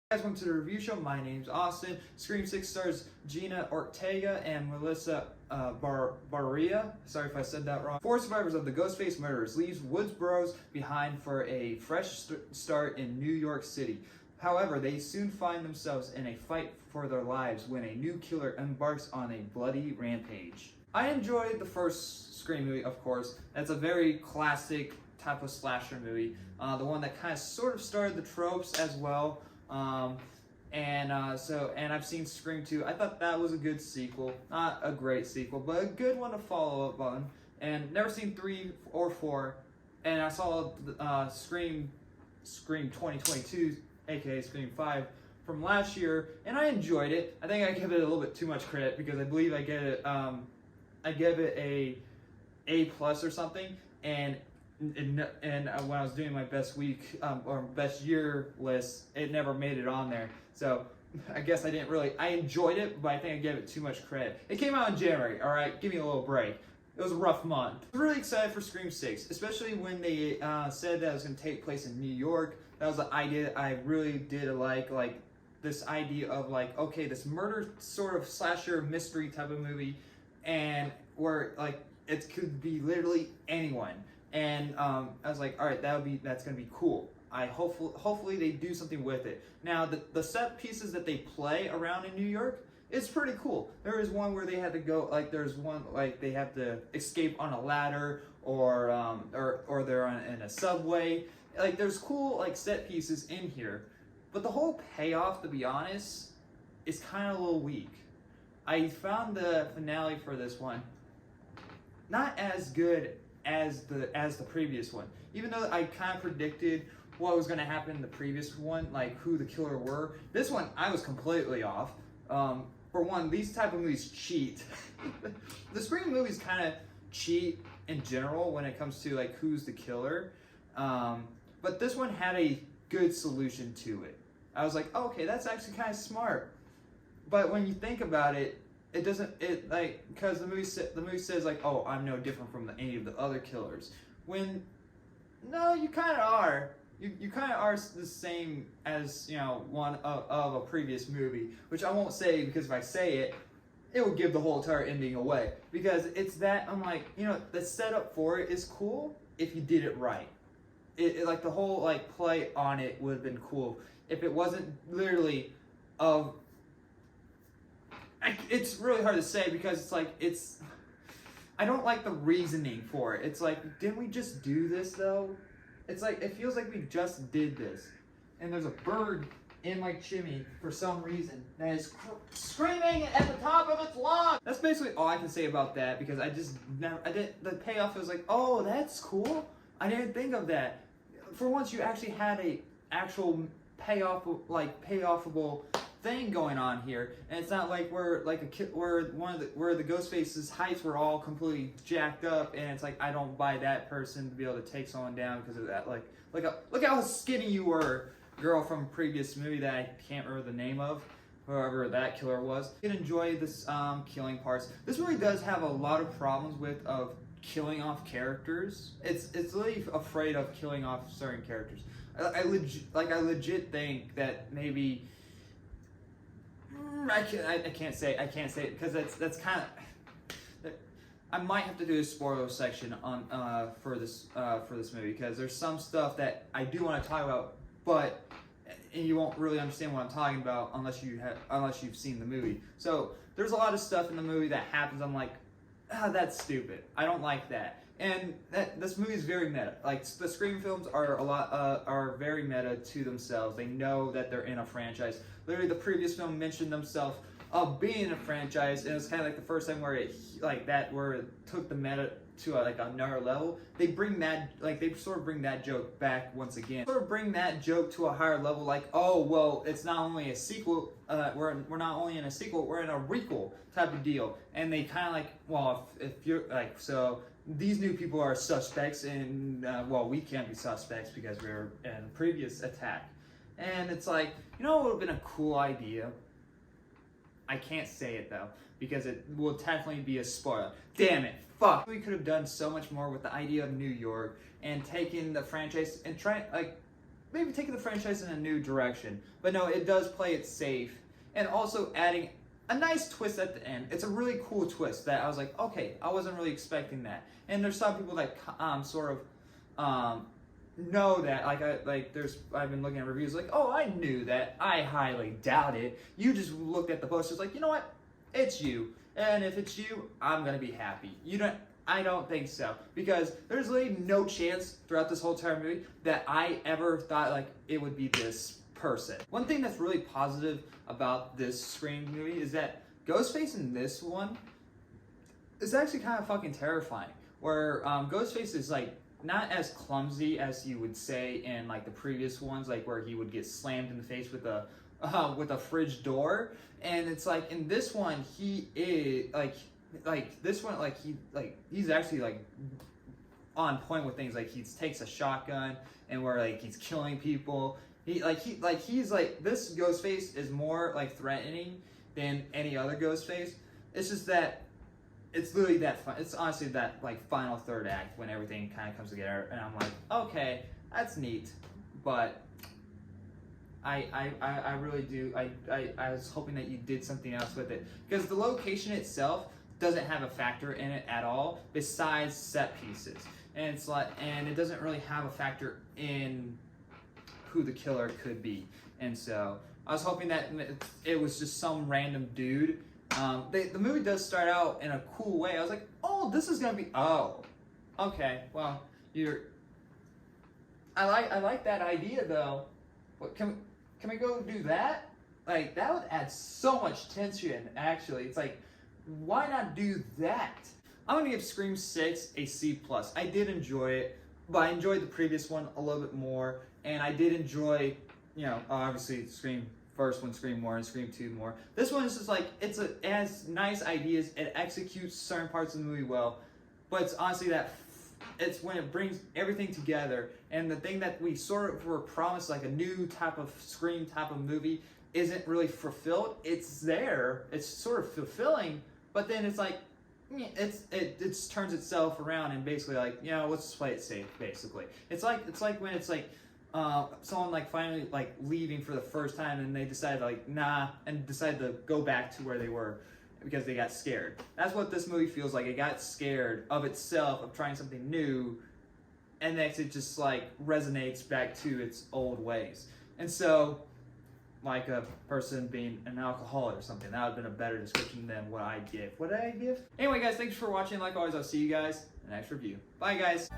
Guys, welcome to the review show. My name's Austin. Scream 6 stars Jenna, Ortega, and Melissa Barrera. Sorry if I said that wrong. 4 survivors of the Ghostface murders leaves Woodsboro behind for a fresh start in New York City. However, they soon find themselves in a fight for their lives when a new killer embarks on a bloody rampage. I enjoyed the first Scream movie, of course. That's a very classic type of slasher movie. The one that kind of sort of started the tropes as well. And I've seen Scream 2. I thought that was a good sequel. Not a great sequel, but a good one to follow up on. And never seen 3 or 4. And I saw Scream 2022, aka Scream 5, from last year, and I enjoyed it. I think I give it a little bit too much credit because I believe I give it a A+ or something. And when I was doing my best week or best year list, it never made it on there. So I guess I enjoyed it, but I think I gave it too much credit. It came out in January, all right? Give me a little break. It was a rough month. I'm really excited for Scream 6, especially when they said that it was going to take place in New York. That was an idea I really did like this idea of like, okay, this murder sort of slasher mystery type of movie, and where like it could be literally anyone. And I was like, all right, that's gonna be cool. Hopefully they do something with it. Now the set pieces that they play around in New York, it's pretty cool. There is one where they had to go, like there's one like they have to escape on a ladder, or they're in a subway. Like there's cool like set pieces in here, but the whole payoff, to be honest, is kind of a little weak. I found the finale for this one not as good as the previous one. Even though I kind of predicted what was going to happen in the previous one, like who the killer were, this one I was completely off. For one, these type of movies cheat. The Scream movies kind of cheat in general when it comes to like who's the killer. But this one had a good solution to it. I was like, oh, okay, that's actually kind of smart. But when you think about it, it doesn't, because the movie says like, oh, I'm no different from any of the other killers. When, no, you kind of are. You kind of are the same as, one of a previous movie, which I won't say, because if I say it, it will give the whole entire ending away. Because it's that, I'm like, the setup for it is cool if you did it right. Like the whole like play on it would have been cool if it wasn't literally of. It's really hard to say because it's like I don't like the reasoning for it. It's like, didn't we just do this though? It's like it feels like we just did this, and there's a bird in my chimney for some reason that is screaming at the top of its lungs. That's basically all I can say about that, because the payoff was like, oh, that's cool. I didn't think of that. For once, you actually had a actual payoffable thing going on here, and it's not like where the Ghostface's heights were all completely jacked up, and it's like I don't buy that person to be able to take someone down because of that. Look how skinny you were, girl from a previous movie that I can't remember the name of, whoever that killer was. You can enjoy this killing parts. This really does have a lot of problems of killing off characters. It's really afraid of killing off certain characters. I legit think that maybe I can't say it because that's kind of. I might have to do a spoiler section on for this movie, because there's some stuff that I do want to talk about, but you won't really understand what I'm talking about unless you've seen the movie. So there's a lot of stuff in the movie that happens. I'm like, that's stupid. I don't like that. And this movie is very meta. Like the Scream films are very meta to themselves. They know that they're in a franchise. Literally, the previous film mentioned themselves of being in a franchise, and it was kind of like the first time where it took the meta to another level. They sort of bring that joke back once again. Sort of bring that joke to a higher level. Like, oh well, it's not only a sequel. We're not only in a sequel. We're in a requel type of deal. And they kind of like, well, if you're like so. These new people are suspects, and we can't be suspects because we were in a previous attack. And it's like, it would have been a cool idea. I can't say it though, because it will definitely be a spoiler. Damn it, fuck. We could have done so much more with the idea of New York and taking the franchise and maybe taking the franchise in a new direction. But no, it does play it safe, and also adding a nice twist at the end. It's a really cool twist that I was like, okay, I wasn't really expecting that. And there's some people that sort of know that, I've been looking at reviews like, oh, I knew that. I highly doubt it. You just looked at the posters like, you know what? It's you. And if it's you, I'm gonna be happy. I don't think so, because there's really no chance throughout this whole entire movie that I ever thought like it would be this person. One thing that's really positive about this Scream movie is that Ghostface in this one is actually kind of fucking terrifying. Where Ghostface is like not as clumsy as you would say in like the previous ones, like where he would get slammed in the face with a fridge door, and it's like in this one he is he's actually like on point with things. Like he takes a shotgun and where like he's killing people. He's like this Ghostface is more like threatening than any other Ghostface. It's just that it's literally that fun. It's honestly that like final third act when everything kind of comes together, and I'm like, okay, that's neat, but I really do. I was hoping that you did something else with it, because the location itself doesn't have a factor in it at all besides set pieces, and it's like, and it doesn't really have a factor in who the killer could be. And so I was hoping that it was just some random dude. The movie does start out in a cool way. I was like, oh, this is gonna be, oh, okay, well, I like that idea though. What, can we go do that? Like, that would add so much tension, actually. It's like, why not do that? I'm gonna give Scream 6 a C+. I did enjoy it, but I enjoyed the previous one a little bit more, and I did enjoy, obviously Scream first one, Scream more, and Scream 2 more. This one is just like, it has nice ideas, it executes certain parts of the movie well, but it's honestly it's when it brings everything together, and the thing that we sort of were promised, like a new type of Scream type of movie, isn't really fulfilled. It's there, it's sort of fulfilling, but then it's like, it turns itself around and basically like, let's just play it safe, basically. It's like when it's like, someone like finally like leaving for the first time and they decide like, nah, and decide to go back to where they were because they got scared. That's what this movie feels like. It got scared of itself, of trying something new, and next it just like resonates back to its old ways. And so, like a person being an alcoholic or something, that would have been a better description than what I give. What did I give? Anyway guys, thanks for watching. Like always, I'll see you guys in the next review. Bye guys.